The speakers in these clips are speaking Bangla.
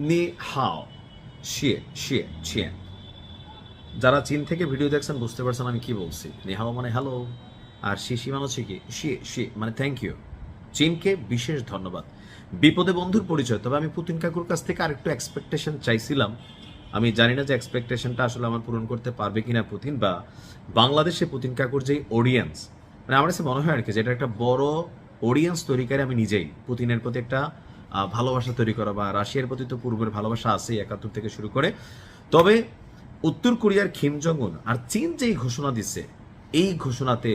নি হাও শিয়ে শিয়ে শিয়ে। যারা চীন থেকে ভিডিও দেখছেন বুঝতে পারছেন আমি কি বলছি। নি হাও মানে হ্যালো, আর শিশি মানে হচ্ছে কি শিয়ে শিয়ে মানে থ্যাংক ইউ। চীনকে বিশেষ ধন্যবাদ। বিপদে বন্ধুর পরিচয়। তবে আমি পুতিন কাকুর কাছ থেকে আরেকটু এক্সপেকটেশন চাইছিলাম। আমি জানি না যে এক্সপেকটেশনটা আসলে আমার পূরণ করতে পারবে কিনা পুতিন, বা বাংলাদেশে পুতিন কাকুর যে অডিয়েন্স, মানে আমার কাছে মনে হয় আর কি যে এটা একটা বড় অডিয়েন্স তৈরি করে আমি নিজেই পুতিনের প্রতি একটা ভালোবাসা তৈরি করা, বা রাশিয়ার প্রতি তো পূর্বের ভালোবাসা আছেই 71 থেকে শুরু করে। তবে উত্তর কোরিয়ার কিম জং উন আর চীন যেই ঘোষণা দিচ্ছে, এই ঘোষণাতে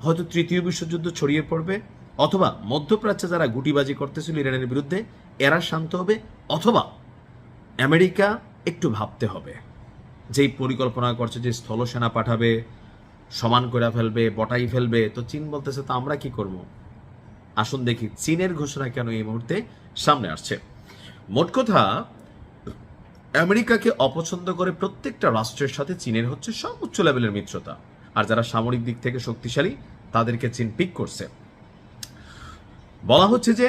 হয়তো তৃতীয় বিশ্বযুদ্ধ ছড়িয়ে পড়বে, অথবা মধ্যপ্রাচ্যে যারা গুটিবাজি করতেছিল ইরানের বিরুদ্ধে এরা শান্ত হবে, অথবা আমেরিকা একটু ভাবতে হবে। যেই পরিকল্পনা করছে যে স্থলসেনা পাঠাবে, সমান করে ফেলবে, বটাই ফেলবে, তো চীন বলতেছে তো আমরা কি করব। আসুন দেখি চীনের ঘোষণা কেন এই মুহূর্তে সামনে আসছে। মোট কথা, আমেরিকাকে অপছন্দ করে প্রত্যেকটা রাষ্ট্রের সাথে চীনের হচ্ছে সর্বোচ্চ লেভেলের মিত্রতা, আর যারা সামরিক দিক থেকে শক্তিশালী তাদেরকে চীন পিক করছে। বলা হচ্ছে যে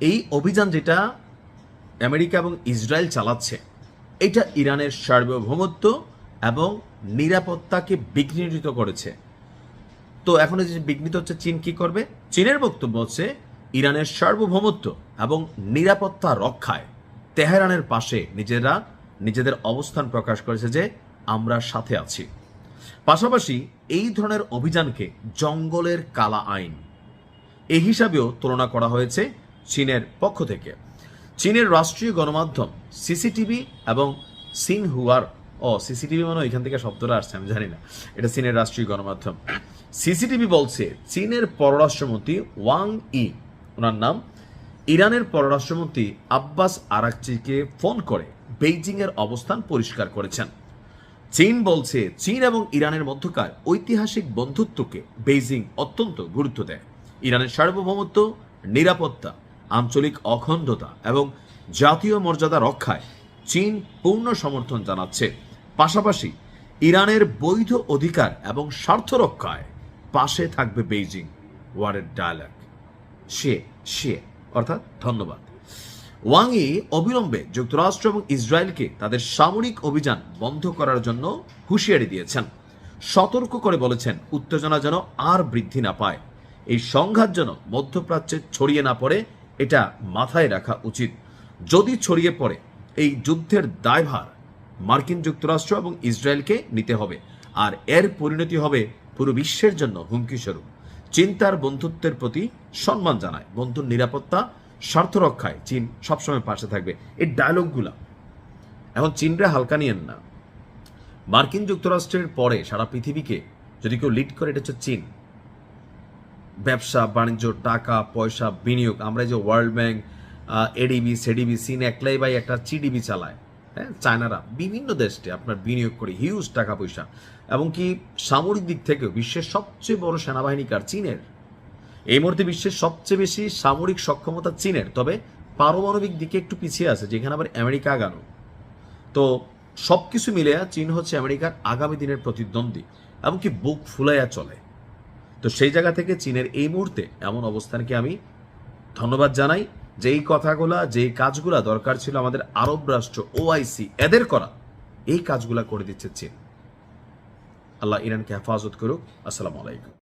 এই অভিযান যেটা আমেরিকা এবং ইসরায়েল চালাচ্ছে, এটা ইরানের সার্বভৌমত্ব এবং নিরাপত্তাকে বিঘ্নিত করেছে। তো এখন যে বিঘ্নিত হচ্ছে, চীন কি করবে? চীনের বক্তব্য হচ্ছে ইরানের সার্বভৌমত্ব এবং নিরাপত্তা রক্ষায় তেহরানের পাশে নিজেদের অবস্থান প্রকাশ করেছে যে আমরা সাথে আছি। পাশাপাশি এই ধরনের অভিযানকে জঙ্গলের কালা আইন এই হিসাবেও তুলনা করা হয়েছে চীনের পক্ষ থেকে। চীনের রাষ্ট্রীয় গণমাধ্যম সিসিটিভি এবং সিনহুয়ার, সিসিটিভি মানে এখান থেকে শব্দটা আসছে আমি জানি না, এটা চীনের রাষ্ট্রীয় গণমাধ্যম। সিসিটিভি বলছে চীনের পররাষ্ট্রমন্ত্রী ওয়াং ই, ওনার নাম, ইরানের পররাষ্ট্রমন্ত্রী আব্বাস আরাকচিকে ফোন করে বেইজিং এর অবস্থান পরিষ্কার করেছেন। চীন বলছে চীন এবং ইরানের মধ্যকার ঐতিহাসিক বন্ধুত্বকে বেইজিং অত্যন্ত গুরুত্ব দেয়। ইরানের সার্বভৌমত্ব, নিরাপত্তা, আঞ্চলিক অখণ্ডতা এবং জাতীয় মর্যাদা রক্ষায় চীন পূর্ণ সমর্থন জানাচ্ছে। পাশাপাশি ইরানের বৈধ অধিকার এবং স্বার্থ রক্ষায় পাশে থাকবে বেইজিং। ওয়ারের ডায়ালগ সে অর্থাৎ ধন্যবাদ। ওয়াং ই অবিলম্বে যুক্তরাষ্ট্র এবং ইসরায়েলকে তাদের সামরিক অভিযান বন্ধ করার জন্য হুঁশিয়ারি দিয়েছেন। সতর্ক করে বলেছেন উত্তেজনা যেন আর বৃদ্ধি না পায়, এই সংঘাত যেন মধ্যপ্রাচ্যে ছড়িয়ে না পড়ে, এটা মাথায় রাখা উচিত। যদি ছড়িয়ে পড়ে, এই যুদ্ধের দায়ভার মার্কিন যুক্তরাষ্ট্র এবং ইসরায়েলকে নিতে হবে, আর এর পরিণতি হবে পুরো বিশ্বের জন্য হুমকি স্বরূপ। চীন তার বন্ধুত্বের প্রতি সম্মান জানায়, বন্ধুর নিরাপত্তা স্বার্থ রক্ষায় চীন সবসময় পাশে থাকবে। এই ডায়লগগুলা এখন চীনরা হালকা নিয়েন না। মার্কিন যুক্তরাষ্ট্রের পরে সারা পৃথিবীকে যদি কেউ লিড করে, এটা হচ্ছে চীন। ব্যবসা বাণিজ্য, টাকা পয়সা, বিনিয়োগ, আমরা যে ওয়ার্ল্ড ব্যাংক, এডিবি সেডিবি, চীন একলাই বাই একটা চিডিবি চালায়। হ্যাঁ, চায়নারা বিভিন্ন দেশে আপনার বিনিয়োগ করে হিউজ টাকা পয়সা, এবং কি সামরিক দিক থেকেও বিশ্বের সবচেয়ে বড় সেনাবাহিনী কার? চীনের। এই মুহূর্তে বিশ্বের সবচেয়ে বেশি সামরিক সক্ষমতা চীনের, তবে পারমাণবিক দিকে একটু পিছিয়ে আছে, যেখানে আবার আমেরিকা আগানো। তো সবকিছু মিলে চীন হচ্ছে আমেরিকার আগামী দিনের প্রতিদ্বন্দ্বী, এমনকি বুক ফুলাইয়া চলে। তো সেই জায়গা থেকে চীনের এই মুহূর্তে এমন অবস্থানকে আমি ধন্যবাদ জানাই, যে এই কথাগুলা, যে কাজগুলা দরকার ছিল আমাদের আরব রাষ্ট্র ওআইসি এদের করা, এই কাজগুলা করে দিচ্ছে চীন। আল্লাহ ইরানকে হেফাজত করুক। আসসালামু আলাইকুম।